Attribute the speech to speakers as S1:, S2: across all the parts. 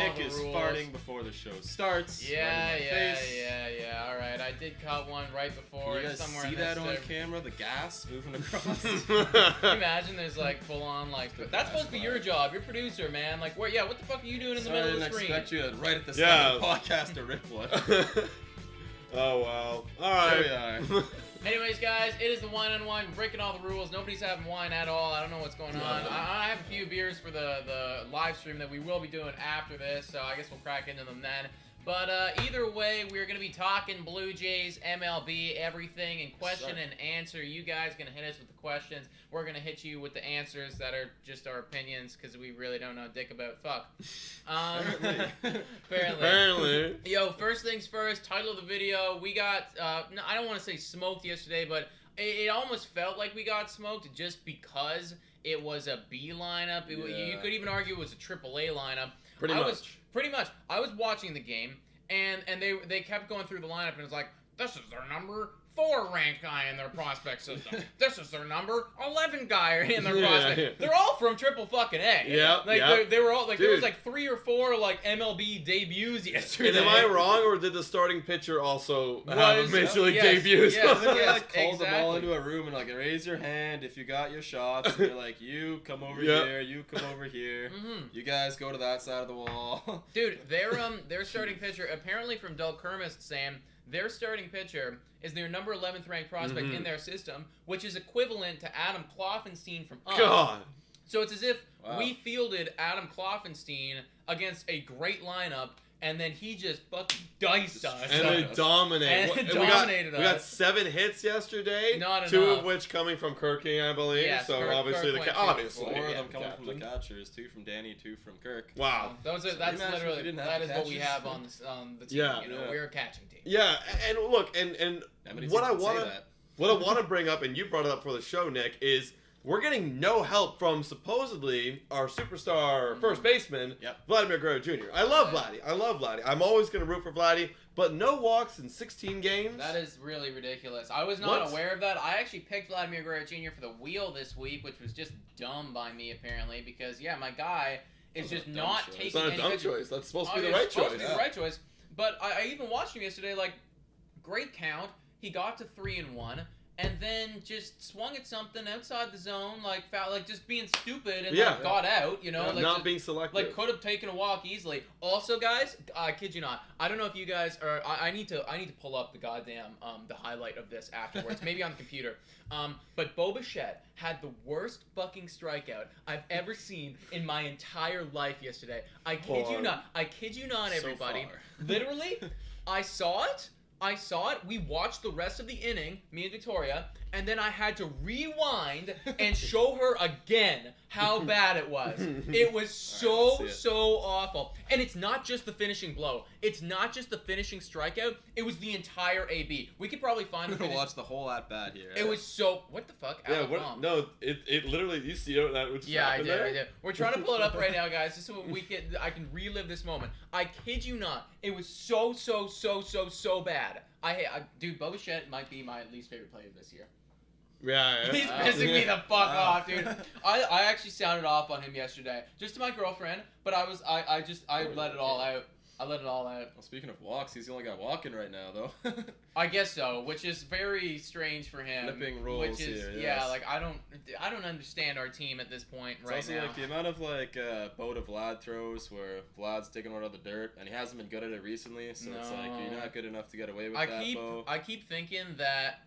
S1: Nick is farting before the show starts.
S2: Yeah. All right, I did cut one right before.
S1: You guys
S2: somewhere
S1: see
S2: in
S1: that
S2: this
S1: on camera? The gas moving across.
S2: Can you imagine there's like full on like that's supposed to be your job. You're producer, man. Like what? Yeah, what the fuck are you doing in the middle of the screen?
S1: I didn't expect you right at the start of the podcast to rip one.
S3: Oh wow! All right.
S1: There we are.
S2: Anyways, guys, it is the wine on wine. We're breaking all the rules. Nobody's having wine at all. I don't know what's going on. I have a few beers for the live stream that we will be doing after this, so I guess we'll crack into them then. But either way, we're going to be talking Blue Jays, MLB, everything, and question and answer. You guys are going to hit us with the questions. We're going to hit you with the answers that are just our opinions because we really don't know dick about fuck. Apparently. Yo, first things first, title of the video. We got, I don't want to say smoked yesterday, but it almost felt like we got smoked just because it was a B lineup. You could even argue it was a AAA lineup. Pretty much. I was watching the game, and they kept going through the lineup, and it was like, this is their number 4 ranked guy in their prospect system. This is their number 11 guy in their prospect. Yeah. They're all from triple fucking A.
S3: Yeah.
S2: They were all like, there was like 3 or 4 like MLB debuts yesterday.
S3: And am I wrong, or did the starting pitcher also have major league debuts?
S1: They called them all into a room and like, raise your hand if you got your shots. And they're like, you come over here, you come over here. You guys go to that side of the wall.
S2: Dude, their starting pitcher, apparently from Del Kermis, Sam, their starting pitcher is their number 11th ranked prospect in their system, which is equivalent to Adam Kloffenstein from us.
S3: God.
S2: So it's as if we fielded Adam Kloffenstein against a great lineup, and then he just fucking diced us.
S3: And they dominated.
S2: And dominated us.
S3: We got 7 hits yesterday.
S2: Not
S3: 2
S2: enough.
S3: of which coming from Kirk King, I believe.
S2: Yes,
S3: so
S2: Kirk
S3: obviously
S2: went
S3: 4 of them
S1: coming from the catchers, 2 from Danny, 2 from Kirk.
S3: Wow.
S2: That's literally that is what we have on the team.
S3: Yeah.
S2: We're a catching team.
S3: Yeah, and look, and what I want to bring up, and you brought it up for the show, Nick, is we're getting no help from supposedly our superstar first baseman, Vladimir Guerrero Jr. I love Vladdy. I'm always going to root for Vladdy, but no walks in 16 games?
S2: That is really ridiculous. I was not aware of that. I actually picked Vladimir Guerrero Jr. for the wheel this week, which was just dumb by me, apparently, because, my guy is just not taking
S3: It's not a dumb choice. That's supposed to be the right choice.
S2: It's supposed to be the right choice. But I even watched him yesterday, like, great count. He got to 3-1. And then just swung at something outside the zone, like foul, like just being stupid and got out, like
S3: not being selective.
S2: Like could have taken a walk easily. Also, guys, I kid you not, I don't know if you guys are. I need to pull up the goddamn the highlight of this afterwards, maybe on the computer. But Bo Bichette had the worst fucking strikeout I've ever seen in my entire life yesterday. I kid you not. I kid you not, everybody. Literally, I saw it. We watched the rest of the inning, me and Victoria, and then I had to rewind and show her again how bad it was. It was so awful. And it's not just the finishing blow. It's not just the finishing strikeout. It was the entire AB. We could probably find the
S1: watch the whole at-bat here.
S2: It was so... What the fuck?
S3: Yeah, no, it literally... You see that?
S2: I did. We're trying to pull it up right now, guys, just so I can relive this moment. I kid you not. It was so bad. Dude, Bo Bichette might be my least favorite player this year.
S3: Yeah.
S2: He's pissing me the fuck off, dude. I actually sounded off on him yesterday, just to my girlfriend, but I let it all out. Well,
S1: speaking of walks, he's the only guy walking right now, though.
S2: I guess so, which is very strange for him.
S1: Flipping rules here,
S2: like I don't understand our team at this point right now.
S1: It's also like the amount of Bo to Vlad throws where Vlad's taking one out of the dirt, and he hasn't been good at it recently, so it's like you're not good enough to get away with that, Bo.
S2: I keep thinking that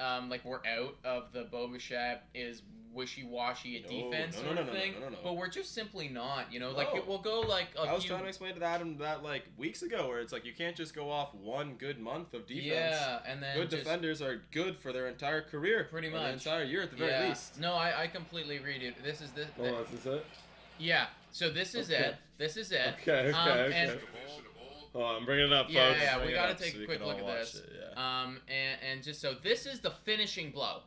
S2: we're out of the Bo Bichette is wishy-washy at defense sort of thing, but we're just simply not, it will go
S1: I was trying to explain to Adam that weeks ago, where it's like you can't just go off one good month of defense.
S2: Yeah, and then
S1: good defenders are good for their entire career,
S2: pretty much,
S1: their entire year at the very least.
S2: No, I completely agree, dude. This is this.
S3: Oh, is this it?
S2: Yeah. So this is it. This is it.
S3: Okay. Oh, I'm bringing it up, folks.
S2: Yeah, we gotta take a quick look at this. And just so this is the finishing blow.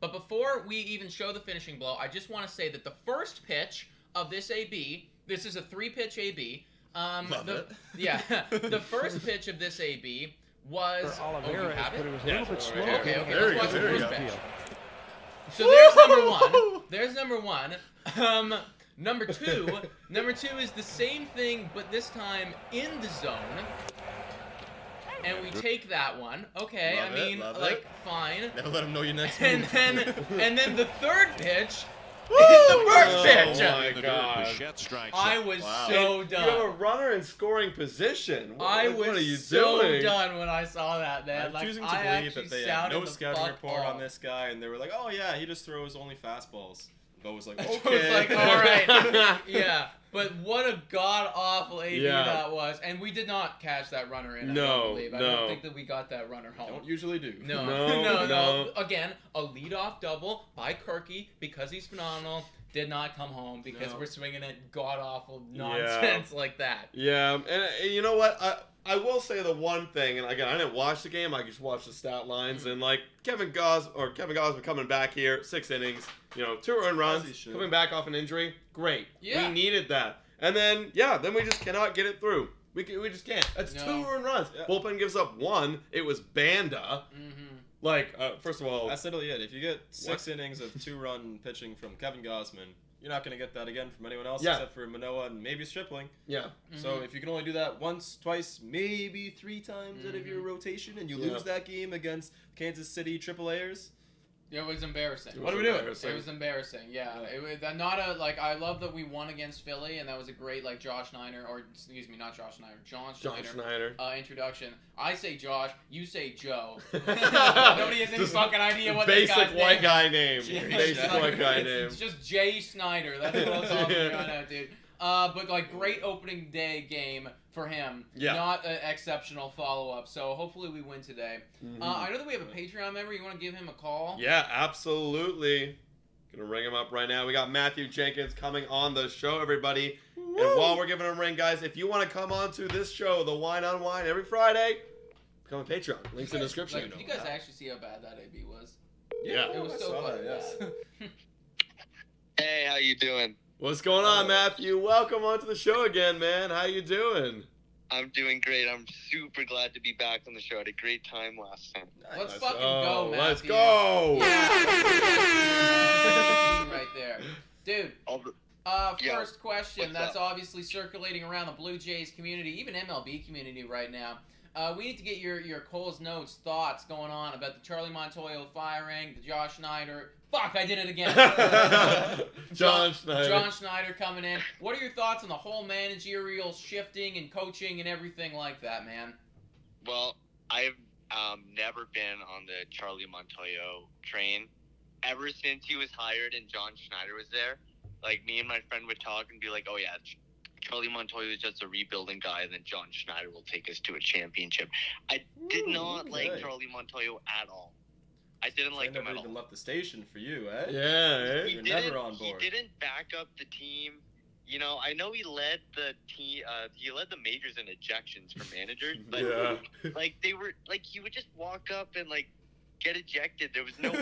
S2: But before we even show the finishing blow, I just want to say that the first pitch of this AB, this is a 3-pitch AB. The first pitch of this AB was.
S4: Oliveira, but it was a little bit slow.
S2: Okay. Let's watch the first pitch. So there's number one. Number two is the same thing, but this time in the zone. And we take that one. Okay,
S1: Love it.
S2: fine.
S1: Never let him know your next
S2: And
S1: move.
S2: then the third pitch is the first pitch.
S3: Oh my god.
S2: I was so done.
S3: You have a runner in scoring position.
S2: What are you so
S3: doing?
S2: done when I saw that, man.
S1: I'm choosing to believe that they had no scouting report on this guy, and they were like, oh yeah, he just throws only fastballs. Bo was like, okay.
S2: It's like, all right. Yeah, but what a god-awful AB
S3: Yeah.
S2: that was. And we did not catch that runner in, I
S3: No,
S2: don't believe. I
S3: no.
S2: don't think that we got that runner home.
S1: Don't usually do.
S2: No. Again, a leadoff double by Kirky because he's phenomenal. Did not come home because we're swinging at god-awful nonsense like that.
S3: Yeah, and you know what? I will say the one thing, and again, I didn't watch the game. I just watched the stat lines, and like Kevin Gausman coming back here, 6 innings, 2 earned runs, coming back off an injury, great.
S2: Yeah.
S3: We needed that, and then we just cannot get it through. We just can't. That's 2 earned runs. Yeah. Bullpen gives up 1. It was Banda.
S2: Mm-hmm.
S3: First of all,
S1: that's literally it. If you get 6 innings of 2-run pitching from Kevin Gausman, you're not going to get that again from anyone else except for Manoah and maybe Stripling.
S3: Yeah.
S2: Mm-hmm.
S1: So if you can only do that once, twice, maybe 3 times out of your rotation, and you lose that game against Kansas City AAAers,
S2: it was embarrassing.
S1: What are we doing?
S2: It was embarrassing. Yeah. It was not a I love that we won against Philly, and that was a great John Schneider introduction. I say Josh, you say Joe. Nobody has any fucking idea what this guy's
S3: basic white guy name.
S2: Basic
S3: white guy name.
S2: It's just Jay Snyder. That's what I'm talking about, dude. But great opening day game for him.
S3: Yeah.
S2: Not an exceptional follow-up. So hopefully we win today.
S3: Mm-hmm.
S2: I know that we have a Patreon member. You want to give him a call?
S3: Yeah, absolutely. Gonna ring him up right now. We got Matthew Jenkins coming on the show, everybody. Woo! And while we're giving him a ring, guys, if you want to come on to this show, the Wine on Wine, every Friday, become a Patreon. Links in the description.
S2: Did you guys actually see how bad that AB was?
S3: Yeah.
S2: It was so funny.
S1: Yes.
S5: Hey, how you doing?
S3: What's going on, Matthew? Welcome onto the show again, man. How you doing?
S5: I'm doing great. I'm super glad to be back on the show. I had a great time last time.
S2: Let's fucking go, Matthew.
S3: Let's go.
S2: Right there. Dude, first question that's obviously circulating around the Blue Jays community, even MLB community right now. We need to get your Cole's Notes thoughts going on about the Charlie Montoyo firing, the Josh Schneider. Fuck, I did it again.
S3: John Schneider.
S2: John Schneider coming in. What are your thoughts on the whole managerial shifting and coaching and everything like that, man?
S5: Well, I've never been on the Charlie Montoyo train. Ever since he was hired and John Schneider was there, me and my friend would talk and be like, oh yeah, Charlie Montoyo is just a rebuilding guy, and then John Schneider will take us to a championship. I did not like Charlie Montoyo at all. I didn't like him at all.
S1: Never even left the station for you, eh?
S3: Yeah,
S1: You're never on board.
S5: He didn't back up the team. I know he led the team. He led the majors in ejections for managers, but they were he would just walk up and get ejected. There was no.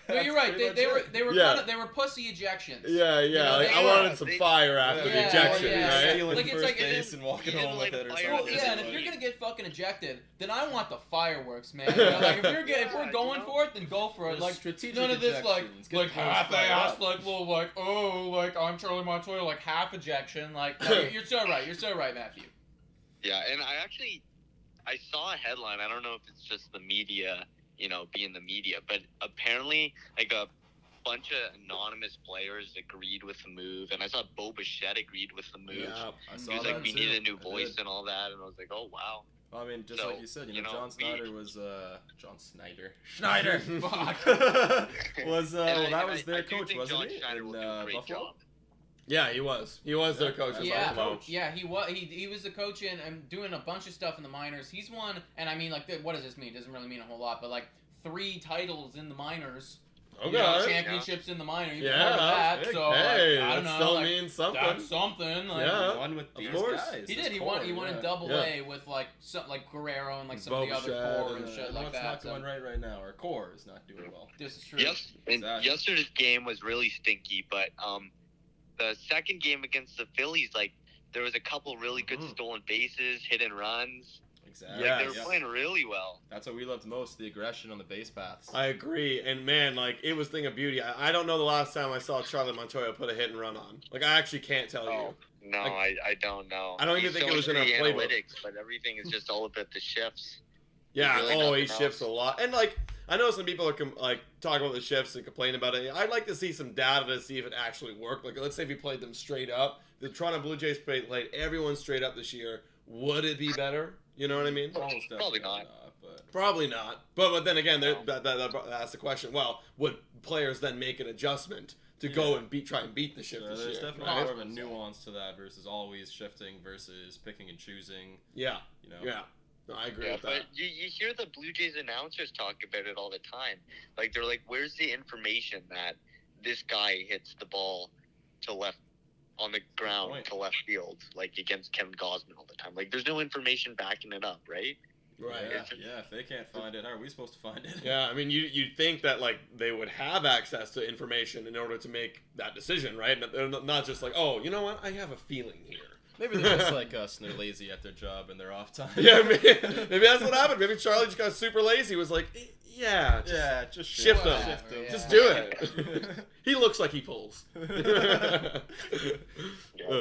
S2: No, you're right. They were pussy ejections.
S3: Yeah. I wanted some fire after the ejection, right?
S1: Stealing first base and walking home with it or something.
S2: Well, yeah, and if you're gonna get fucking ejected, then I want the fireworks, man. If we're going for it, then go for it.
S1: Strategic
S2: none of this half-assed, I'm Charlie Montoyo, half ejection. No, you're so right. You're so right, Matthew.
S5: Yeah, and I saw a headline. I don't know if it's just the media. Being the media, but apparently a bunch of anonymous players agreed with the move, and I saw Bo Bichette agreed with the move.
S1: Yeah, I saw
S5: he was
S1: that
S5: we
S1: too.
S5: need a new voice and all that, and I was like, oh wow.
S1: Well, I mean, just like you said, John Snyder was John Snyder.
S2: Fuck.
S1: was that was their coach, wasn't he?
S5: Schneider will do a great job.
S3: Yeah, he was. He was their coach.
S2: Yeah, he was. He was the coach and doing a bunch of stuff in the minors. He's won, and I mean, what does this mean? It doesn't really mean a whole lot, but 3 titles in the minors.
S3: Okay.
S2: Championships in the minors.
S3: Yeah,
S2: so
S3: hey,
S2: I don't know.
S3: Still means something.
S2: That's something.
S3: Yeah,
S1: he won with these guys.
S2: He did. He won in Double-A with Guerrero and some of the other core and shit like that.
S1: It's not going right now. Our core is not doing well.
S2: This is true.
S5: Yes, and yesterday's game was really stinky, but the second game against the Phillies, there was a couple really good stolen bases, hit and runs.
S1: Exactly.
S5: Like, they were playing really well.
S1: That's what we loved most, the aggression on the base paths.
S3: I agree. And, man, like, it was a thing of beauty. I don't know the last time I saw Charlie Montoya put a hit and run on. Like, I actually can't tell you.
S5: No,
S3: like,
S5: I don't know.
S3: I don't even think it was in our playbook.
S5: Analytics, but everything is just all about the shifts.
S3: Yeah,
S5: Really
S3: he shifts a lot. And, like, I know some people are, talking about the shifts and complain about it. I'd like to see some data to see if it actually worked. Like, let's say if you played them straight up. The Toronto Blue Jays played everyone straight up this year. Would it be better? You know what I mean?
S5: Probably not.
S3: Probably not. But then again, that's the question. Well, would players then make an adjustment to go and try and beat the shift this
S1: there's
S3: year?
S1: definitely more of a nuance to that versus always shifting versus picking and choosing.
S3: Yeah.
S1: You know?
S3: Yeah. No, I agree with that.
S5: But you hear the Blue Jays announcers talk about it all the time. Like, they're like, where's the information that this guy hits the ball to left on the ground to left field, like against Kevin Gausman all the time? Like, there's no information backing it up, right?
S3: Right.
S1: Yeah, if they can't find it, how are we supposed to find it?
S3: Yeah, I mean, you'd think that, like, they would have access to information in order to make that decision, right? They're not just like, oh, you know what? I have a feeling here.
S1: Maybe they're just like us and they're lazy at their job and they're off time.
S3: Yeah, maybe that's what happened. Maybe Charlie just got super lazy. Was like, just shift him.
S2: Yeah.
S3: Just do it. He looks like he pulls.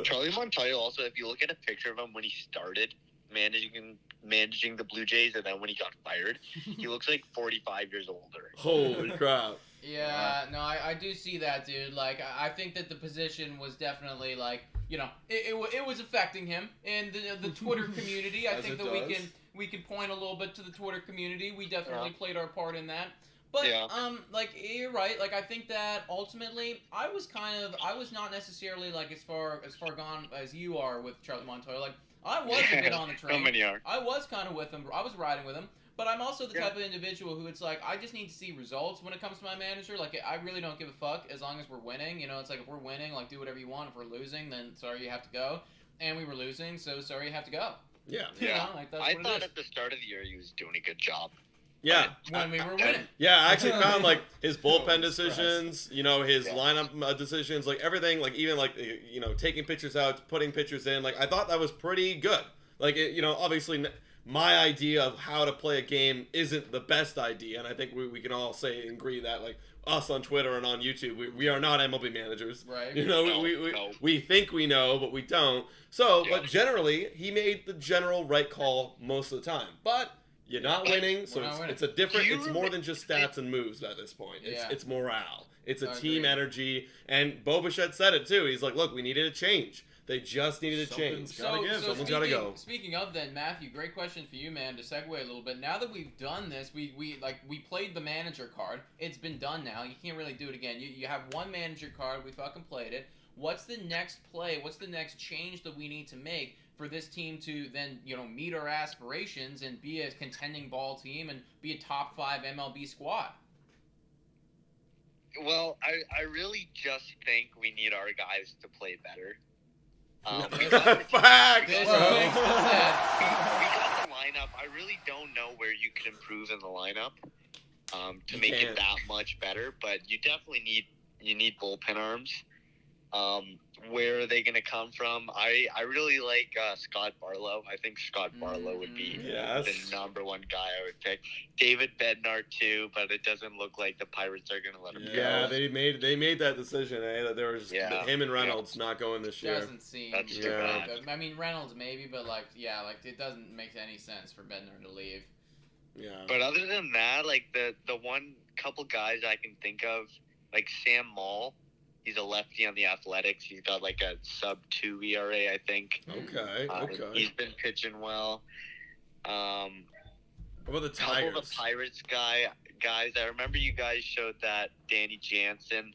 S5: Charlie Montoya also, if you look at a picture of him when he started managing the Blue Jays and then when he got fired, he looks like 45 years older.
S3: Holy crap.
S2: Yeah, no, I do see that, dude. Like, I think that the position was definitely, like, you know, it was affecting him in the Twitter community. I think that we can point a little bit to the Twitter community. We definitely played our part in that. But like, you're right. Like, I think that ultimately I was not necessarily like as far gone as you are with Charlie Montoya. Like, I was a bit on the train.
S5: How many are?
S2: I was kind of with him. I was riding with him. But I'm also the type of individual who it's like, I just need to see results when it comes to my manager. Like, I really don't give a fuck as long as we're winning. You know, it's like, if we're winning, like, do whatever you want. If we're losing, then sorry, you have to go. And we were losing, so sorry, you have to go.
S3: Yeah.
S2: You know, like, that's
S5: I
S2: what
S5: thought
S2: it is.
S5: at the start of the year he was doing a good job.
S3: Yeah.
S2: When we were winning.
S3: Yeah, I actually found, like, his bullpen decisions, you know, his lineup decisions, like, everything, like, even, like, you know, taking pitchers out, putting pitchers in. Like, I thought that was pretty good. Like, you know, obviously my idea of how to play a game isn't the best idea, and I think we can all say and agree that, like, us on Twitter and on YouTube, we are not MLB managers.
S2: Right.
S3: You know, we think we know, but we don't. So, but generally, he made the general right call most of the time. But you're not winning, so it's a different, it's more than just stats and moves at this point. It's morale. It's a team energy, and Bo Bichette said it too. He's like, look, we needed a change. They just needed a change.
S2: Someone's
S3: got to go.
S2: Speaking of then, Matthew, great question for you, man, to segue a little bit. Now that we've done this, we played the manager card. It's been done now. You can't really do it again. You have one manager card. We fucking played it. What's the next play? What's the next change that we need to make for this team to then, you know, meet our aspirations and be a contending ball team and be a top 5 MLB squad?
S5: Well, I really just think we need our guys to play better.
S3: Fact.
S5: We got the lineup. I really don't know where you could improve in the lineup to make it that much better. But you definitely need bullpen arms. Where are they going to come from? I really like Scott Barlow. I think Scott Barlow would be the number one guy I would pick. David Bednar too, but it doesn't look like the Pirates are going to let him go.
S3: Yeah, they made that decision. That there was him and Reynolds not going this year.
S2: Doesn't seem.
S5: That's too bad.
S2: I mean, Reynolds maybe, but like it doesn't make any sense for Bednar to leave.
S3: Yeah.
S5: But other than that, like the one couple guys I can think of, like Sam Moll. He's a lefty on the Athletics. He's got like a sub-2 ERA, I think.
S3: Okay.
S5: He's been pitching well.
S3: What about the Tigers?
S5: Couple of the Pirates guys. I remember you guys showed that Danny Jansen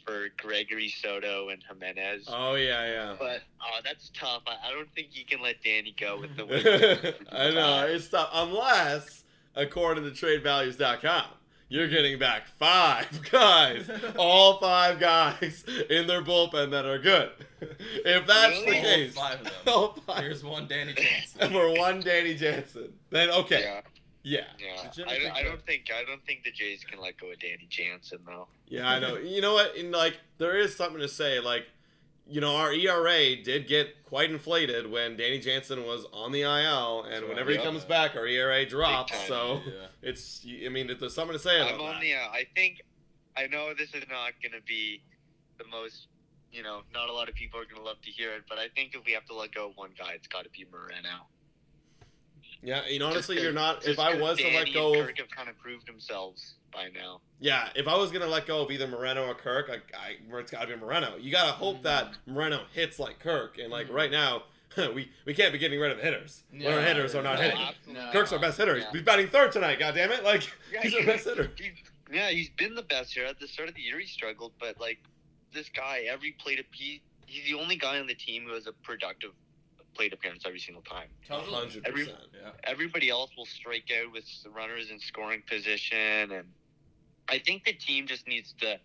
S5: for Gregory Soto and Jimenez.
S3: Oh, yeah.
S5: But that's tough. I don't think you can let Danny go with the win.
S3: I know. It's tough. Unless, according to TradeValues.com, you're getting back 5 guys, all 5 guys in their bullpen that are good. If that's the case,
S1: all 5 of them. Here's one Danny Jansen.
S3: For one Danny Jansen, then okay. Yeah.
S5: I don't think the Jays can let go of Danny Jansen though.
S3: Yeah, I know. You know what? There is something to say. Like, our ERA did get quite inflated when Danny Jansen was on the IL, and whenever he comes back, our ERA drops. So it's, I mean, there's something to say about that.
S5: I know this is not going to be the most, not a lot of people are going to love to hear it, but I think if we have to let go of one guy, it's got to be Moreno.
S3: Yeah, honestly, you're not. If I was to let go
S5: of Kirk have kind of proved themselves by now.
S3: Yeah, if I was gonna let go of either Moreno or Kirk, it's got to be Moreno. You gotta hope that Moreno hits like Kirk, and right now, we can't be getting rid of hitters. No, when our hitters are not hitting. No. Kirk's our best hitter. Yeah. He's batting third tonight. God damn it! He's our best hitter.
S5: He's been the best here. At the start of the year, he struggled, but this guy, he's the only guy on the team who has a productive plate appearance every single time.
S2: Totally.
S3: 100%.
S5: Everybody else will strike out with runners in scoring position, and I think the team just needs to,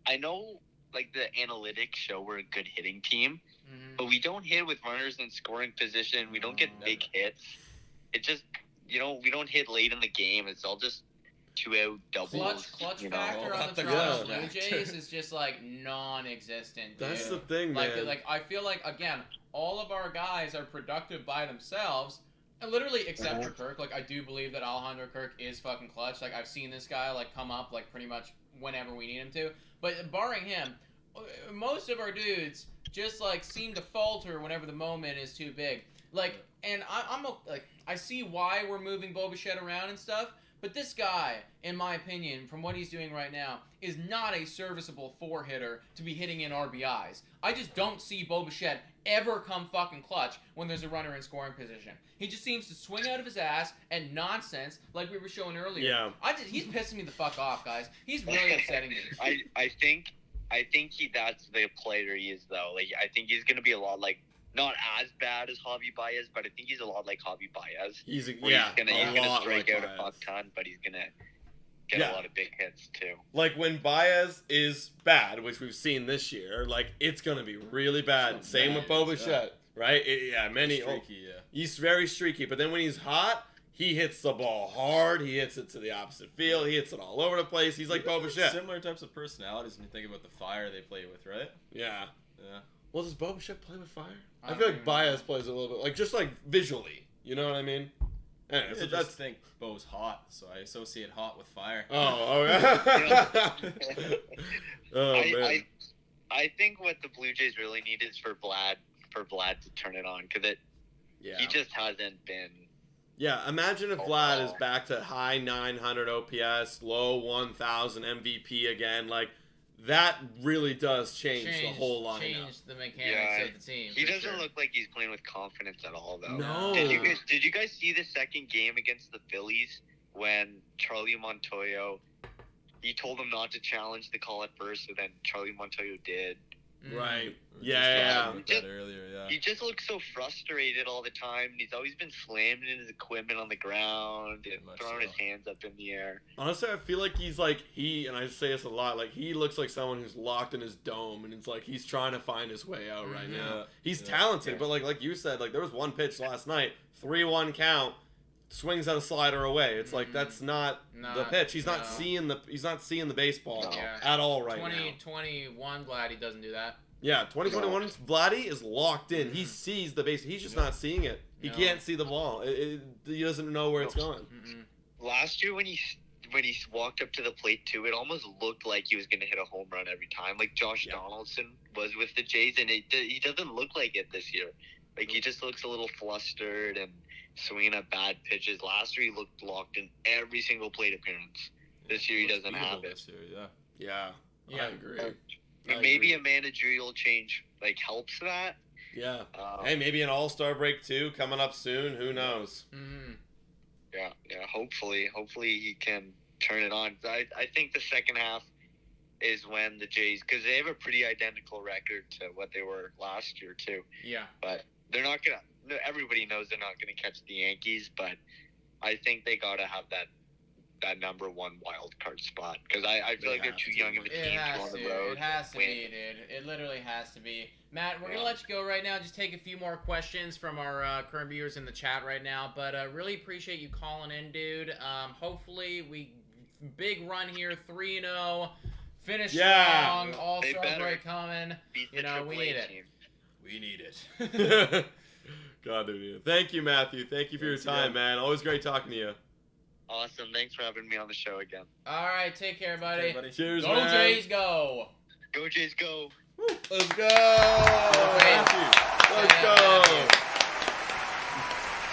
S5: I know the analytics show we're a good hitting team, but we don't hit with runners in scoring position. We don't get big hits. It just, we don't hit late in the game. It's all just 2-out doubles.
S2: Clutch factor on the Toronto Blue Jays is just non-existent. Dude.
S3: That's the thing, man.
S2: I feel again, all of our guys are productive by themselves, and literally except for Kirk. I do believe that Alejandro Kirk is fucking clutch. I've seen this guy come up pretty much whenever we need him to. But barring him, most of our dudes just seem to falter whenever the moment is too big. And I see why we're moving Bo Bichette around and stuff. But this guy, in my opinion, from what he's doing right now, is not a serviceable four-hitter to be hitting in RBIs. I just don't see Bo Bichette ever come fucking clutch when there's a runner in scoring position. He just seems to swing out of his ass and nonsense like we were showing earlier.
S3: Yeah.
S2: He's pissing me the fuck off, guys. He's really upsetting me.
S5: I think that's the player he is, though. I think he's going to be a lot not as bad as Javi Baez, but I think he's a lot like Javi Baez.
S3: He's gonna
S5: strike out a fuck ton, but he's gonna get a lot of big hits too.
S3: When Baez is bad, which we've seen this year, it's gonna be really bad. Same with Bo Bichette, right? He's very streaky, but then when he's hot, he hits the ball hard. He hits it to the opposite field. He hits it all over the place. He's like Bo Bichette.
S1: Similar types of personalities when you think about the fire they play with, right?
S3: Yeah. Well, does Bo Bichette play with fire? I feel like Baez plays a little bit, just visually. You know what I mean?
S1: Anyway, I just think Bo's hot, so I associate hot with fire.
S3: Oh yeah.
S5: Man. I think what the Blue Jays really need is for Vlad to turn it on, because he just hasn't been.
S3: Yeah, imagine if Vlad is back to high 900 OPS, low 1,000 MVP again, that really does change the whole lineup.
S2: Change the mechanics of the team.
S5: He doesn't look like he's playing with confidence at all, though.
S3: No.
S5: Did you guys see the second game against the Phillies when Charlie Montoyo, he told him not to challenge the call at first, so then Charlie Montoyo did.
S3: Right. Yeah.
S5: He just looks so frustrated all the time. And he's always been slamming his equipment on the ground and throwing his hands up in the air.
S3: Honestly, I feel like he's and I say this a lot, he looks like someone who's locked in his dome, and it's he's trying to find his way out right now. He's talented, but like you said, there was one pitch last night, 3-1 count, swings at a slider away. It's that's not the pitch. He's not seeing the baseball at all right now.
S2: 2021 Vlad, he doesn't do that.
S3: Yeah, 2021 Vladdy is locked in. He sees the base. He's just not seeing it. He can't see the ball. He doesn't know where it's going.
S5: Last year when he walked up to the plate too, it almost looked like he was going to hit a home run every time. Like Josh Donaldson was with the Jays, and he doesn't look like it this year. He just looks a little flustered and swinging at bad pitches. Last year he looked locked in every single plate appearance. This year he doesn't have it.
S3: Yeah, I agree.
S5: Maybe a managerial change helps that.
S3: Yeah. Hey, maybe an All-Star break too coming up soon. Who knows?
S5: Yeah. Hopefully he can turn it on. I think the second half is when the Jays, because they have a pretty identical record to what they were last year too.
S2: Yeah.
S5: But they're not gonna. Everybody knows they're not gonna catch the Yankees, but I think they gotta have that number one wild card spot, because I feel like they're too young of a team to on the road.
S2: It has to be, dude. It literally has to be. Matt, we're gonna let you go right now. Just take a few more questions from our current viewers in the chat right now. But really appreciate you calling in, dude. Hopefully big run here, 3-0. Finish strong.
S5: They
S2: All-Star break coming. You know, we need it.
S1: We need it.
S3: God, dude. Thank you, Matthew. Thank you for your time, man. Always great talking to you.
S5: Awesome. Thanks for having me on the show again.
S2: All right, take care, buddy.
S3: Cheers,
S2: go
S3: man.
S2: Jays, go.
S5: Go Jays, go.
S3: Woo. Let's go. Let's go.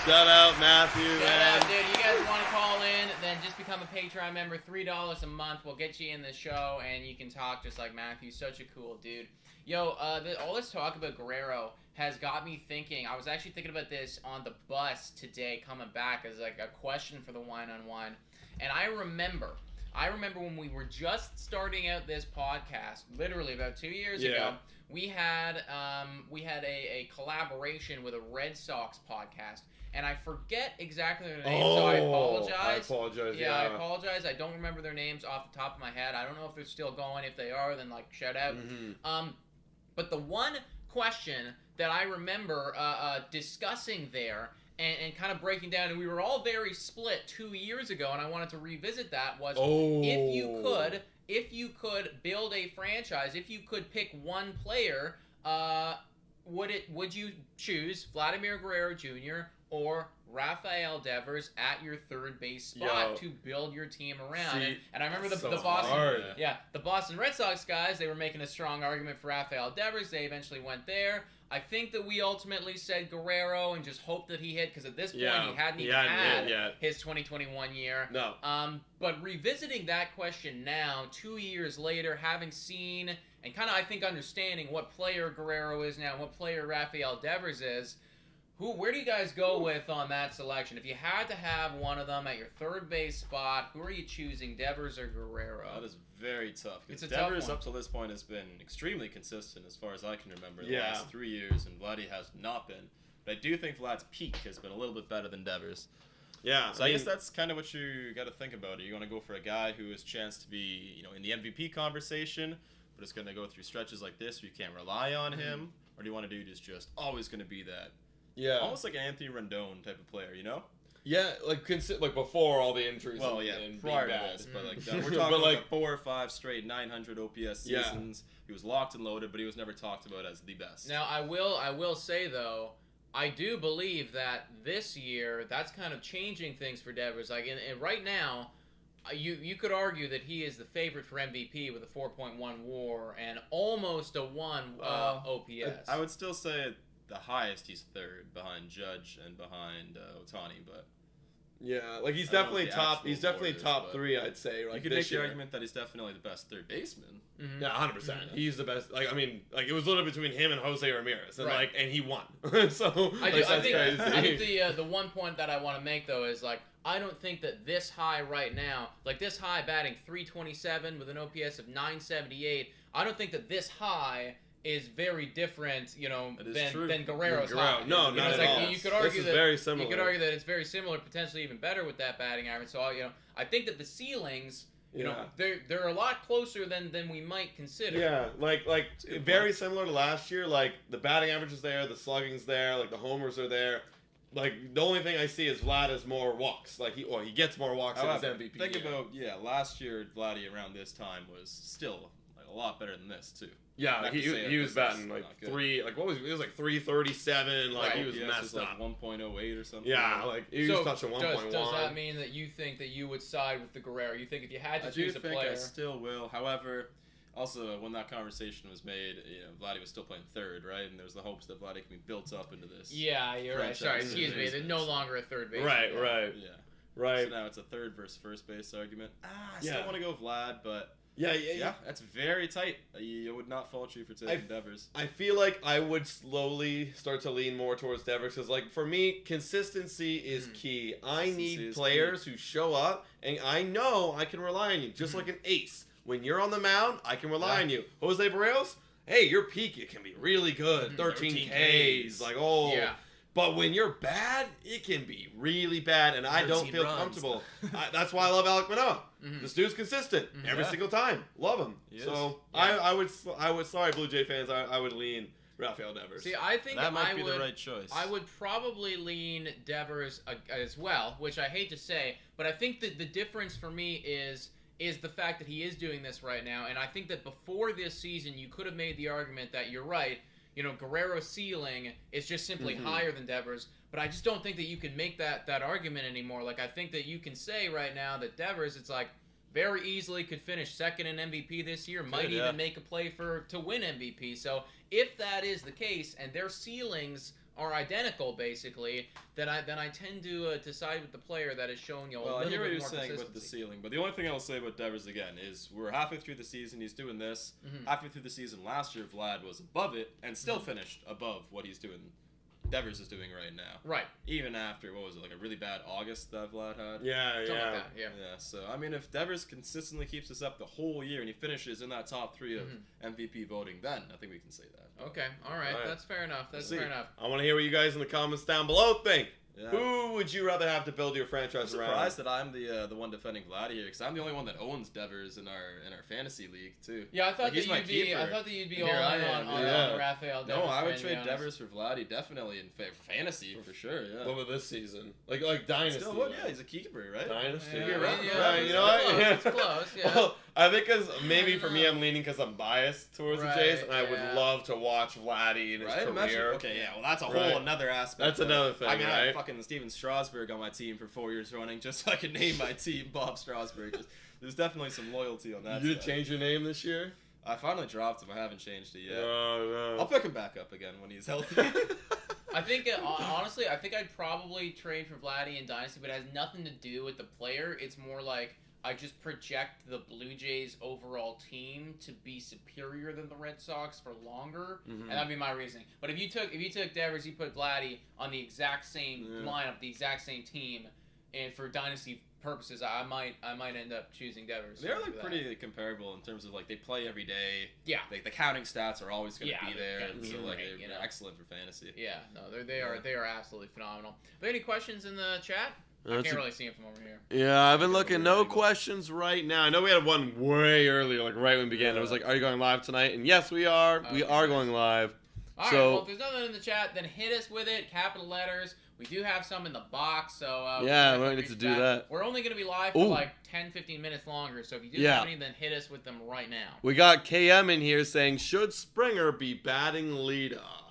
S3: Shout out, Matthew, man.
S2: Dude. You guys want to call in, then just become a Patreon member. $3 a month. We'll get you in the show, and you can talk just like Matthew. Such a cool dude. Yo, all this talk about Guerrero has got me thinking. I was actually thinking about this on the bus today coming back as like a question for the Wine-on-Wine. And I remember when we were just starting out this podcast, literally about 2 years ago, we had a collaboration with a Red Sox podcast. And I forget exactly their names, so I apologize.
S3: I apologize,
S2: yeah. I apologize. I don't remember their names off the top of my head. I don't know if they're still going. If they are, then, like, shout out.
S3: Mm-hmm.
S2: But the one question that I remember discussing there and kind of breaking down, and we were all very split 2 years ago, and I wanted to revisit that, was if you could build a franchise, if you could pick one player, would you choose Vladimir Guerrero Jr. or Rafael Devers at your third base spot to build your team around? And I remember the Boston Red Sox guys, they were making a strong argument for Rafael Devers. They eventually went there. I think that we ultimately said Guerrero and just hoped that he hit, because at this point he hadn't even had his 2021 year.
S3: No.
S2: But revisiting that question now, 2 years later, having seen and kind of, I think, understanding what player Guerrero is now and what player Rafael Devers is, where do you guys go with on that selection? If you had to have one of them at your third base spot, who are you choosing, Devers or Guerrero?
S1: That is very tough.
S2: It's a
S1: Devers
S2: tough one.
S1: up to this point has been extremely consistent as far as I can remember the last 3 years, and Vladdy has not been. But I do think Vlad's peak has been a little bit better than Devers.
S3: Yeah.
S1: So I guess that's kind of what you got to think about. Are you going to go for a guy who has a chance to be, in the MVP conversation, but it's going to go through stretches like this where you can't rely on him? Or do you want a dude who's just always going to be that?
S3: Yeah.
S1: Almost like an Anthony Rendon type of player,
S3: Yeah, like before all the injuries.
S1: Well, and prior to this, but we're talking like 4 or 5 straight 900 OPS seasons. He was locked and loaded, but he was never talked about as the best.
S2: Now, I will say though, I do believe that this year that's kind of changing things for Devers. Like right now, you could argue that he is the favorite for MVP with a 4.1 WAR and almost a 1 OPS.
S1: I would still say the highest he's third behind Judge and behind Ohtani, but
S3: yeah, like he's definitely top. He's definitely top 3, I'd say. Like
S1: you could make the argument that he's definitely the best third baseman.
S2: Mm-hmm.
S3: Yeah, 100%. He's the best. Like I mean, like it was literally between him and Jose Ramirez, and and he won. So
S2: I think the one point that I want to make though is like I don't think that this high right now, like this high batting 327 with an OPS of 978, I don't think that this high is very different, than Guerrero's high.
S3: No, not at all.
S2: You could argue that
S3: very similar.
S2: You could argue that it's very similar, potentially even better with that batting average. So I think that the ceilings, they're a lot closer than we might consider.
S3: Yeah, like very similar to last year. Like the batting average is there, the slugging's there, like the homers are there. Like the only thing I see is Vlad has more walks. Like he gets more walks in his MVP.
S1: Think about last year Vladdy around this time was still like a lot better than this too.
S3: Yeah, he was batting like 3, like what was it was like 337, like he was messed up.
S1: Like 1.08 or something.
S3: Yeah, like he was touching 1.1.
S2: Does that mean that you think that you would side with the Guerrero? You think if you had to choose a player?
S1: I still will. However, also when that conversation was made, Vladdy was still playing third, right? And there was the hopes that Vladdy can be built up into this.
S2: Yeah, you're right. Sorry, excuse me. They're no longer a third baseman.
S3: Right.
S1: Yeah.
S3: Right.
S1: So now it's a third versus first base argument. I still want to go Vlad, but.
S3: Yeah.
S1: That's very tight. I would not fault you for taking Devers.
S3: I feel like I would slowly start to lean more towards Devers because, like, for me, consistency is key. I need players who show up, and I know I can rely on you, just like an ace. When you're on the mound, I can rely on you. Jose Barrios, hey, your peak, it can be really good. 13 Ks. Like,
S2: Yeah.
S3: But when you're bad, it can be really bad, and I don't feel comfortable. That's why I love Alek Manoah. This dude's consistent every single time. Love him. So I would. Sorry, Blue Jay fans. I would lean Rafael Devers.
S2: See, I think
S1: that might be the right choice.
S2: I would probably lean Devers as well, which I hate to say, but I think that the difference for me is is the fact that he is doing this right now. And I think that before this season, you could have made the argument that you're right. Guerrero's ceiling is just simply higher than Devers. But I just don't think that you can make that argument anymore. Like, I think that you can say right now that Devers, it's like, very easily could finish second in MVP this year. Might even make a play to win MVP. So if that is the case, and their ceilings are identical, basically, then I tend to side with the player that is showing you a little bit more consistency. Well, I hear what you're saying about the
S1: ceiling, but the only thing I'll say about Devers again is we're halfway through the season. He's doing this. Halfway through the season last year, Vlad was above it and still finished above what he's doing. Devers is doing right now.
S2: Right.
S1: Even after, what was it, like a really bad August that Vlad had?
S3: Yeah.
S2: Like that, yeah.
S1: So, I mean, if Devers consistently keeps this up the whole year and he finishes in that top 3 of MVP voting, then I think we can say that.
S2: Okay. All right. That's fair enough. Fair enough.
S3: I want to hear what you guys in the comments down below think. Yeah. Who would you rather have to build your franchise around?
S1: I'm surprised that I'm the one defending Vlad here, because I'm the only one that owns Devers in our fantasy league too.
S2: Yeah, I thought that you'd be all in on the Rafael Devers.
S1: No, I would trade Devers for Vladdy, definitely in fantasy for sure. Yeah.
S3: What about this season? Like dynasty?
S1: Still would, yeah, he's a keeper, right?
S3: Dynasty.
S2: Yeah,
S3: you know what?
S2: It's close. Yeah.
S3: Well, I think maybe for me, I'm leaning because I'm biased towards the Jays, and I would love to watch Vladdy in his career.
S1: Imagine, okay, yeah, well, that's a whole another aspect.
S3: That's another thing,
S1: I mean,
S3: right?
S1: I have fucking Steven Strasburg on my team for 4 years running, just so I can name my team Bob Strasburg. There's definitely some loyalty on that.
S3: You change your name this year?
S1: I finally dropped him. I haven't changed it yet.
S3: No.
S1: I'll pick him back up again when he's healthy.
S2: I think, honestly, I'd probably trade for Vladdy in Dynasty, but it has nothing to do with the player. It's more like I just project the Blue Jays' overall team to be superior than the Red Sox for longer, and that'd be my reasoning. But if you took Devers, you put Vladdy on the exact same lineup, the exact same team, and for Dynasty purposes, I might end up choosing Devers.
S1: They're like pretty comparable in terms of like they play every day.
S2: Yeah.
S1: Like the counting stats are always going to be there, and so like
S2: great,
S1: they're excellent for fantasy.
S2: Yeah, no, they are absolutely phenomenal. Are there any questions in the chat? I can't really see them from over here.
S3: Yeah, I've been looking. No questions right now. I know we had one way earlier, like right when we began. It was like, "Are you going live tonight?" And yes, we are. We are going live.
S2: All right. Well, if there's nothing in the chat, then hit us with it. Capital letters. We do have some in the box, so
S3: yeah, we need to do that.
S2: We're only going to be live for like 10-15 minutes longer, so if you do have any, then hit us with them right now.
S3: We got KM in here saying, "Should Springer be batting leadoff?"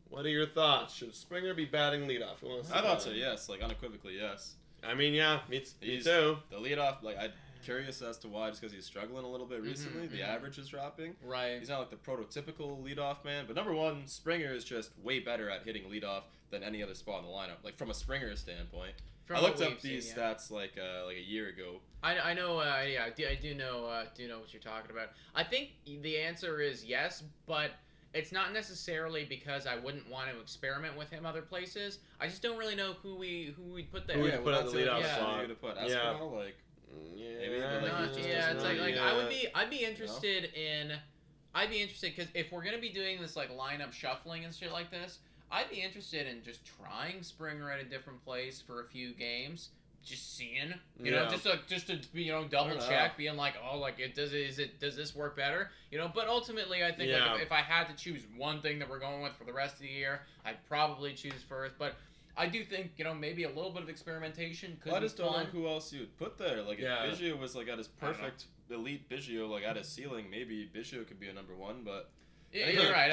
S3: What are your thoughts? Should Springer be batting leadoff?
S1: I thought so, yes. Like, unequivocally, yes.
S3: I mean, yeah, me too.
S1: The leadoff, like, I'm curious as to why, just because he's struggling a little bit recently. The average is dropping.
S2: Right.
S1: He's not like the prototypical leadoff man. But number one, Springer is just way better at hitting leadoff than any other spot in the lineup. Like, from a Springer standpoint. I looked up these stats like a year ago.
S2: I know, I do know what you're talking about. I think the answer is yes, but it's not necessarily because I wouldn't want to experiment with him other places. I just don't really know who we'd put there.
S3: Who we'd put on the leadoff
S1: spot. Who to put? Espinal, like, maybe.
S2: I'd be interested in. I'd be interested because if we're gonna be doing this like lineup shuffling and shit like this, I'd be interested in just trying Springer at a different place for a few games. Just seeing, you know, just to double check, being like, oh, like does this work better, you know? But ultimately, I think like, if I had to choose one thing that we're going with for the rest of the year, I'd probably choose first. But I do think, you know, maybe a little bit of experimentation could be fun.
S1: I just don't know who else you'd put there. Like if Biggio was like at his perfect elite Biggio, like at his ceiling, maybe Biggio could be a number one, but.
S2: Yeah, you're right.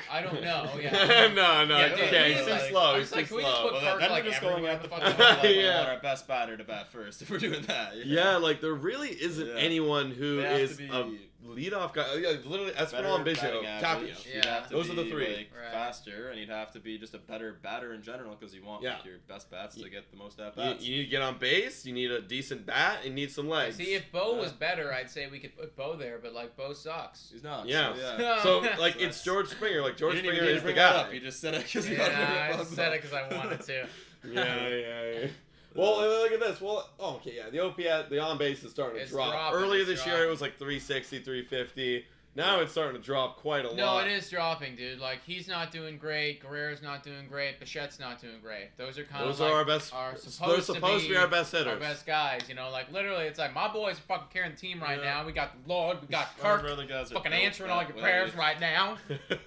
S2: I don't know. Yeah.
S3: no. Okay, he's too slow. He's too
S2: slow. Then
S1: we're just going at the fucking want our best batter to bat first if we're doing that.
S3: Yeah, like there really isn't anyone who is a leadoff guy. Yeah, literally Espinal and Biggio. Those are the three.
S1: Like, faster, and you'd have to be just a better batter in general because you want like, your best bats to get the most at bats.
S3: You need to get on base. You need a decent bat. And need some legs.
S2: See, if Bo was better, I'd say we could put Bo there, but like Bo sucks.
S1: He's not.
S3: Yeah. So like it's George Springer. Like George Springer is the guy.
S1: You just said it because you
S2: I said it because I wanted to.
S3: Yeah. Well, look at this. Well, the OPS, the on base is starting to drop. Earlier this year, it was like 360, 350. Now it's starting to drop quite a lot.
S2: No, it is dropping, dude. Like, he's not doing great. Guerrero's not doing great. Bichette's not doing great. Those are kind of like
S3: our best. They're supposed to be our best hitters.
S2: Our best guys, you know. Like, literally, it's like, my boys are fucking carrying the team right now. We got Lord. We got Kirk. Fucking answering all your prayers right now.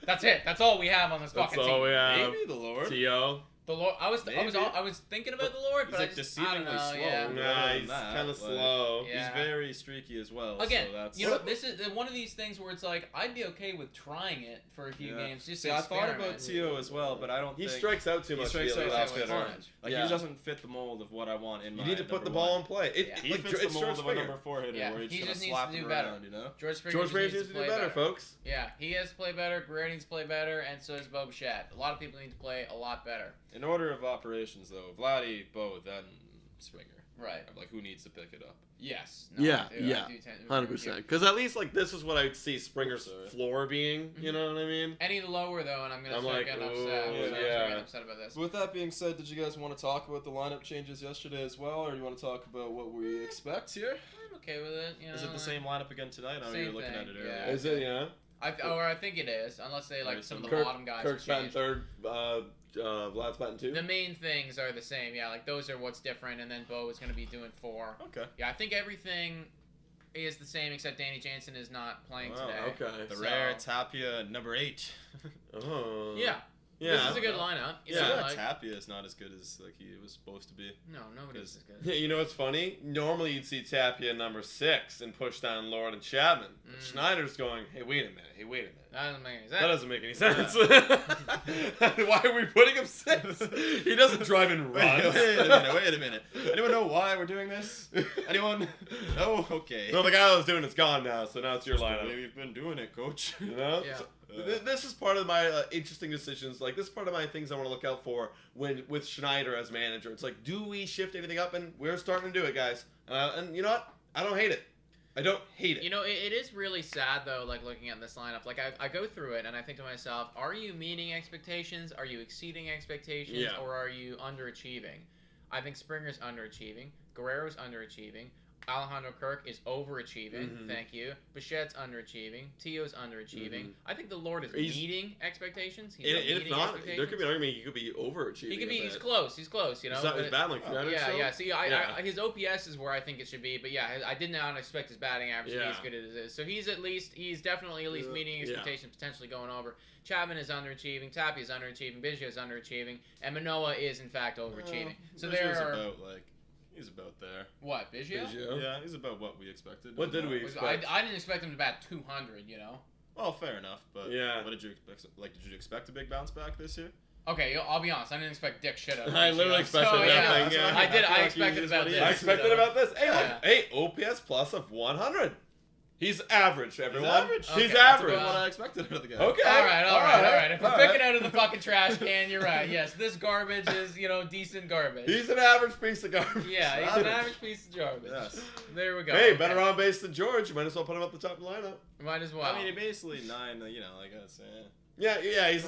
S2: That's it. That's all we have on this fucking team.
S3: That's all we have.
S1: Maybe the Lord.
S3: T.O.
S2: The Lord, I was thinking about the Lord, but
S1: he's
S2: I don't know.
S1: deceivingly slow.
S2: Yeah.
S3: Nah, he's kind of slow.
S2: Yeah.
S1: He's very streaky as well.
S2: Again,
S1: so that's...
S2: this is one of these things where it's like I'd be okay with trying it for a few games. Just to
S1: I thought
S2: experiment.
S1: about Tio as well, but I don't.
S3: He
S1: think
S3: strikes out too much.
S1: He strikes out
S3: last
S1: too
S3: hitter.
S1: much. Like he doesn't fit the mold of what I want in my.
S3: You need to put the ball in play.
S1: He fits the mold of a number 4 hitter where he's
S2: just
S1: gonna
S2: needs
S1: slap
S2: to do
S1: him
S2: better.
S1: around, you know.
S2: George Springer needs to do
S3: better, folks.
S2: Yeah, he has to play better. Guerrero needs to play better, and so does Bo Bichette. A lot of people need to play a lot better.
S1: In order of operations, though, Vladdy, Bo, then Springer.
S2: Right.
S1: Like who needs to pick it up?
S2: Yes.
S3: No, 100%. Because at least like this is what I'd see Springer's floor being. You know what I mean?
S2: Any lower though, and I'm gonna start getting upset. I'm getting upset about this.
S1: With that being said, did you guys want to talk about the lineup changes yesterday as well, or do you want to talk about what we expect here?
S2: I'm okay with it.
S1: Is it the same lineup again tonight? I know you were looking at it earlier.
S2: Yeah.
S3: Is it? Yeah.
S2: I think it is, unless they like some of the bottom guys.
S3: Kirk's batting third. Vlad's batting 2.
S2: The main things are the same. Yeah, like those are what's different, and then Bo is going to be doing 4.
S1: Okay.
S2: Yeah, I think everything is the same except Danny Jansen is not playing today.
S3: Okay.
S1: The rare Tapia number 8.
S3: Oh.
S2: Yeah.
S3: Yeah.
S2: This is a good lineup.
S1: Tapia is not as good as like he was supposed to be.
S2: No, nobody's as good.
S3: Yeah, you know what's funny? Normally you'd see Tapia number 6 and push down Lord and Chapman. But Schneider's going, hey, wait a minute.
S2: That doesn't make any sense.
S3: That doesn't make any sense. Why are we putting him 6? He doesn't drive and run.
S1: Wait a minute. Anyone know why we're doing this? Anyone? No? Okay.
S3: No, the guy that was doing it's gone now, so now it's your lineup.
S1: We've been doing it, coach.
S3: You know?
S2: Yeah.
S3: So, this is part of my interesting decisions. Like, this is part of my things I want to look out for with Schneider as manager. It's like, do we shift anything up? And we're starting to do it, guys. And you know what? I don't hate it. I don't hate it.
S2: You know, it is really sad, though, like, looking at this lineup. Like, I go through it, and I think to myself, are you meeting expectations? Are you exceeding expectations?
S3: Yeah.
S2: Or are you underachieving? I think Springer's underachieving. Guerrero's underachieving. Alejandro Kirk is overachieving. Thank you. Bichette's underachieving. Tio's underachieving. I think the Lord is meeting expectations. He's
S3: if not, there could be an argument he could be overachieving.
S2: He could be. He's close. You know.
S3: He's battling 300.
S2: Yeah. See, his OPS is where I think it should be. But yeah, I did not expect his batting average to be as good as it is. So he's definitely at least meeting expectations, potentially going over. Chapman is underachieving. Tapia is underachieving. Biggio is underachieving, and Manoah is in fact overachieving. So there are.
S1: He's about there.
S2: What, Biggio?
S1: Yeah, he's about what we expected.
S3: What did we expect?
S2: I didn't expect him to bat 200, you know?
S1: Well, fair enough, but
S3: yeah.
S1: What did you expect? Like, did you expect a big bounce back this year?
S2: Okay, I'll be honest. I didn't expect dick shit out of
S3: I literally expected nothing.
S2: Yeah. I did. I expected about this.
S3: I expected about this. Hey, OPS plus of 100. He's average, everyone. He's average.
S1: What I expected out of the guy.
S3: Okay.
S2: All right. If we're picking out of the fucking trash can, you're right. Yes, this garbage is, decent garbage.
S3: He's an average piece of garbage.
S2: Yeah, he's an average piece of garbage. Yes. There we go.
S3: Hey, better on base than George. You might as well put him up the top of the lineup.
S2: Might as well.
S1: I mean, he basically 9, like I guess.
S3: Yeah.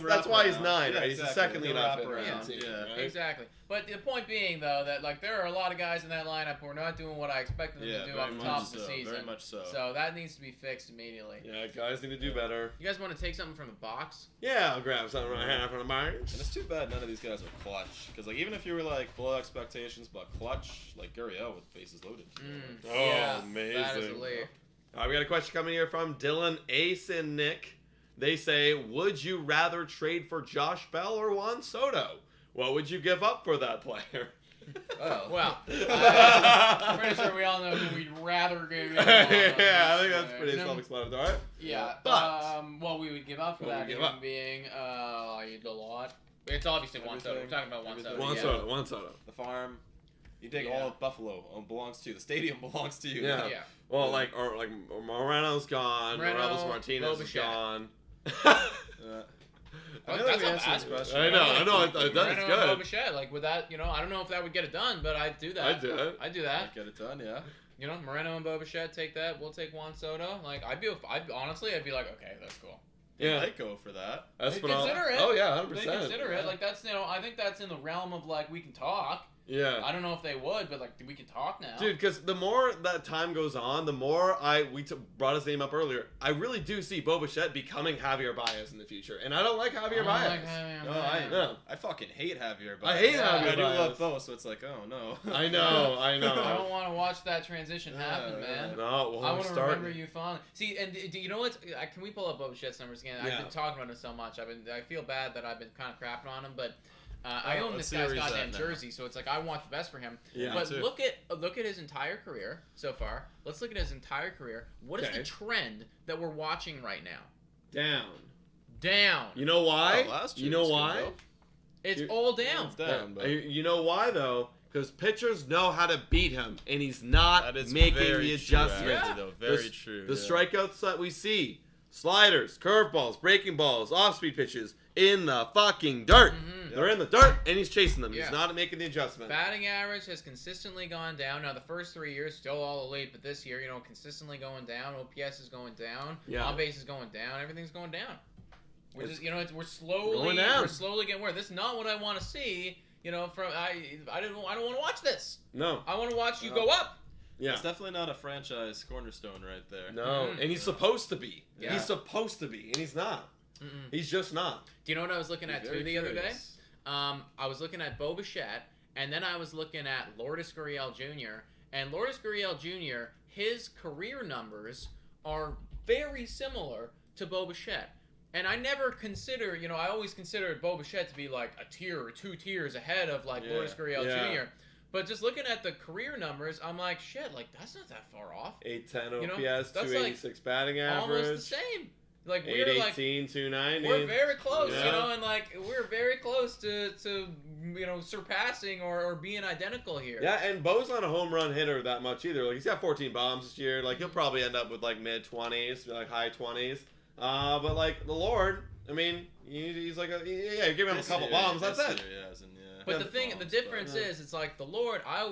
S3: That's why he's 9, right? He's the second leadoff hitter.
S2: Yeah, exactly. But the point being, though, that like there are a lot of guys in that lineup who are not doing what I expected them to do off the top of the season.
S1: Very much so.
S2: So that needs to be fixed immediately.
S3: Yeah, guys need to do better.
S2: You guys want to take something from the box?
S3: Yeah, I'll grab something right here from the box.
S1: And it's too bad none of these guys are clutch. Because like even if you were like below expectations, but clutch, like Gurriel with bases loaded.
S3: Amazing.
S2: That is elite.
S3: We got a question coming here from Dylan Ace and Nick. They say, would you rather trade for Josh Bell or Juan Soto? What would you give up for that player?
S2: Well, I'm pretty sure we all know who we'd rather give up.
S3: Yeah, I think that's pretty self-explanatory.
S2: Yeah,
S3: but
S2: what we would give up for that human being, a lot. It's obviously Juan Soto. We're talking about Juan Soto.
S3: Juan Soto.
S1: The farm. You take all of Buffalo. Belongs to you. The stadium belongs to you.
S3: Yeah. Well, like Moreno's gone. Morales Martinez is gone.
S1: I know. That is
S3: good.
S2: Bo Bichette, like with that, I don't know if that would get it done, but I'd do that.
S3: I'd do it.
S2: I'd do that.
S1: Get it done, yeah.
S2: Moreno and Bo Bichette take that. We'll take Juan Soto. Like I'd be like, okay, that's cool.
S1: Yeah, I'd go for that.
S2: They consider it.
S3: Oh yeah, 100%.
S2: They consider it. Like that's I think that's in the realm of like we can talk.
S3: Yeah.
S2: I don't know if they would, but like we can talk now.
S3: Dude, because the more that time goes on, the more we brought his name up earlier. I really do see Bo Bichette becoming Javier Baez in the future, and I don't like Javier Baez.
S1: I fucking hate Javier Baez.
S3: I hate Javier Baez.
S1: I do love Bo, so it's like, oh no.
S3: I know.
S2: I don't want to watch that transition happen, man.
S3: No,
S2: I want to remember you fondly. See, and do you know what? Can we pull up Bo Bichette's numbers again? I've been talking about him so much. I feel bad that I've been kind of crapping on him, but I own this guy's goddamn jersey, so it's like I want the best for him.
S3: Yeah,
S2: but look at his entire career so far. Let's look at his entire career. What is the trend that we're watching right now? Down.
S3: You know why?
S1: Last year
S3: you know
S1: was good,
S3: why?
S1: though.
S2: It's all down.
S1: It's down, but
S3: You know why though? Because pitchers know how to beat him, and he's not making the adjustments.
S1: Very true.
S3: The strikeouts that we see, sliders, curveballs, breaking balls, off-speed pitches, in the fucking dirt. They're in the dirt, and he's chasing them. He's not making the adjustment.
S2: Batting average has consistently gone down. Now, the first 3 years, still all elite, but this year, consistently going down. OPS is going down. On base is going down. Everything's going down. We're just, we're slowly getting worse. This is not what I want to see. I don't want to watch this.
S3: No.
S2: I want to watch you go up.
S1: Yeah. It's definitely not a franchise cornerstone right there.
S3: No. And he's supposed to be. Yeah. He's supposed to be, and he's not. He's just not.
S2: Do you know what I was looking at too the other day? I was looking at Bo Bichette, and then I was looking at Lourdes Gurriel Jr. And Lourdes Gurriel Jr., his career numbers are very similar to Bo Bichette. And I never consider, I always considered Bo Bichette to be like a tier or 2 tiers ahead of like Lourdes Gurriel Jr. But just looking at the career numbers, I'm like, shit, like that's not that far off.
S3: 810 OPS, 286 batting average.
S2: Almost the same. Like we're
S3: 818, 290.
S2: We're very close, and like we're very close to surpassing or being identical here.
S3: Yeah, and Bo's not a home run hitter that much either. Like he's got 14 bombs this year. Like he'll probably end up with like mid 20s, like high 20s. But like the Lord, I mean, he's like give him a couple bombs. That's it.
S2: But the difference is, it's like the Lord. I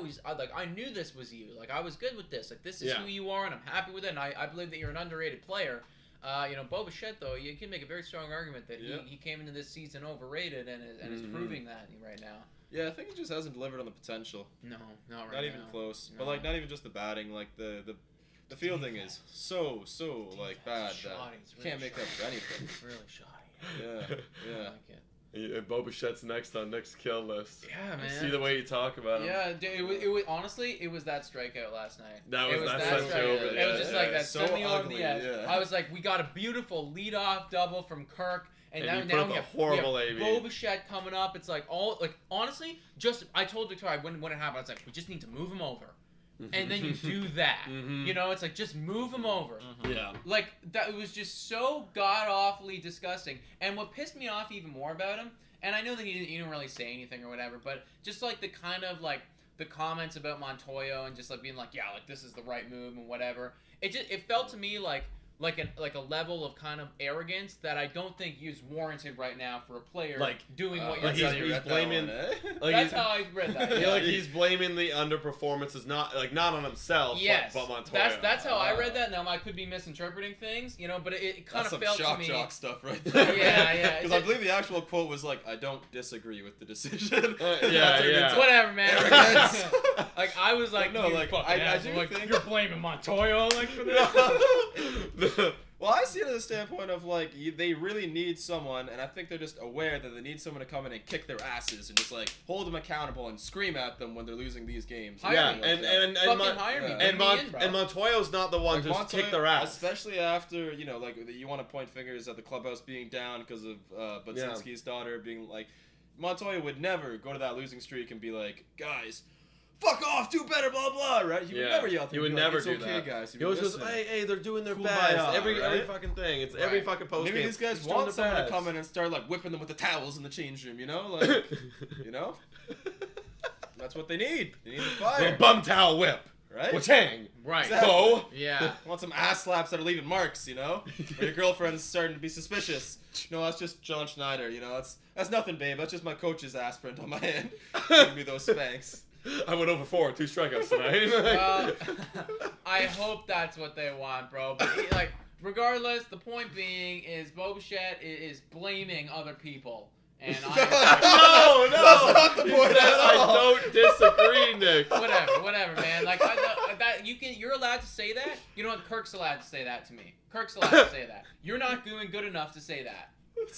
S2: knew this was you. Like I was good with this. Like this is who you are, and I'm happy with it. And I believe that you're an underrated player. Bo Bichette, though, you can make a very strong argument that he came into this season overrated and is proving that right now.
S1: Yeah, I think he just hasn't delivered on the potential.
S2: No, not right now.
S1: Not even close.
S2: No.
S1: But like, not even just the batting. Like the fielding is so like bad that you can't make up for anything.
S2: It's really shoddy.
S1: Yeah.
S2: I like it.
S3: Yeah, Bo Bichette's next on Nick's kill list.
S2: Yeah, man.
S3: I see the way you talk about him.
S2: Yeah, it was honestly, it was that strikeout last night.
S3: That was strikeout.
S2: It was just like that
S1: so
S2: sent me over
S1: ugly,
S2: the edge.
S1: yeah.
S2: I was like, we got a beautiful leadoff double from Kirk, and now we have
S3: horrible AB.
S2: Bo Bichette coming up. It's like honestly, I told Victoria when it happened, I was like, we just need to move him over. And then you do that. It's like, just move him over.
S3: Yeah.
S2: Like, that it was just so god-awfully disgusting. And what pissed me off even more about him, and I know that he didn't really say anything or whatever, but just like the kind of like the comments about Montoyo and just like being like, yeah, like this is the right move and whatever. It felt to me like a level of kind of arrogance that I don't think is warranted right now for a player doing what you're doing.
S3: He's blaming.
S2: That's how I read that.
S3: Yeah, like he's blaming the underperformances, not on himself, but Montoya.
S2: That's how I read that. Now I could be misinterpreting things, but it kind of felt to me.
S1: Jock stuff right there.
S2: Yeah.
S1: Because I believe the actual quote was like, "I don't disagree with the decision."
S2: Whatever, man.
S1: Arrogance.
S2: Like I was like,
S1: no, like I do think
S2: you're blaming Montoyo like for this.
S1: Well, I see it as a standpoint of like they really need someone, and I think they're just aware that they need someone to come in and kick their asses and just like hold them accountable and scream at them when they're losing these games.
S3: And Montoyo's not the one to kick their ass,
S1: especially after like you want to point fingers at the clubhouse being down because of Budzinski's daughter being like, Montoya would never go to that losing streak and be like, guys, fuck off, do better, blah blah, right? He would never yell at them.
S3: He would never do
S1: okay,
S3: that.
S1: Guys.
S3: He was just, hey, they're doing their best. Every fucking thing. It's every fucking post game.
S1: Maybe these guys want someone to come in and start like whipping them with the towels in the change room, like, That's what they need. They need to fire.
S3: A bum towel whip.
S1: Right?
S2: Whatang. Right.
S1: Exactly.
S3: Bo.
S2: Yeah.
S1: Want some ass slaps that are leaving marks, Or your girlfriend's starting to be suspicious. No, that's just John Schneider, That's nothing, babe. That's just my coach's ass print on my hand. Give me those spanks.
S3: I went over 4, 2 strikeouts tonight.
S2: Well, I hope that's what they want, bro. But regardless, the point being is Bo Bichette is blaming other people, and
S3: no, that's not the point at all. I don't disagree, Nick.
S2: Whatever, man. Like you're allowed to say that. You know what? Kirk's allowed to say that to me. Kirk's allowed to say that. You're not doing good enough to say that.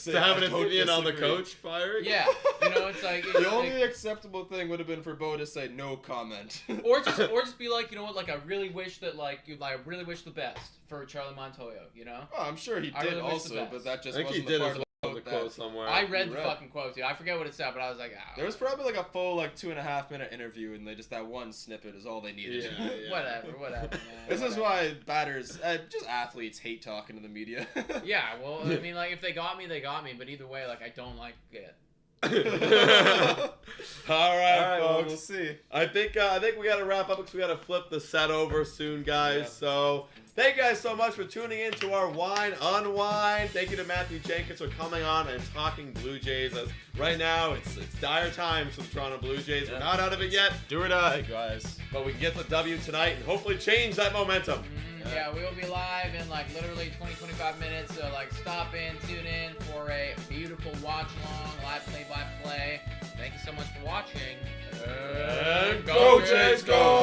S3: To have an opinion on the coach firing?
S2: Yeah, it's like
S1: the only acceptable thing would have been for Bo to say no comment,
S2: or just be like, like I really wish that I really wish the best for Charlie Montoyo,
S1: Oh, I'm sure he did also, but that just wasn't the part of the
S3: the quote somewhere.
S2: I read the fucking quote too. I forget what it said, but I was like,
S1: There was probably like a full 2.5 minute interview, and just that one snippet is all they needed.
S2: Whatever, man.
S1: This is why batters, just athletes, hate talking to the media.
S2: Yeah, well, I mean, if they got me, they got me. But either way, I don't like it.
S3: All right, folks.
S1: Well, we'll see.
S3: I think we got to wrap up because we got to flip the set over soon, guys. Yeah. So thank you guys so much for tuning in to our Wine Unwind. Thank you to Matthew Jenkins for coming on and talking Blue Jays. As right now, it's dire times for the Toronto Blue Jays. We're not out of it yet.
S1: Do or die, guys.
S3: But we can get the W tonight and hopefully change that momentum.
S2: Yeah, we will be live in literally 20-25 minutes. So stop in, tune in for a beautiful watch along, live play by play. Thank you so much for watching.
S3: And go Jays, go!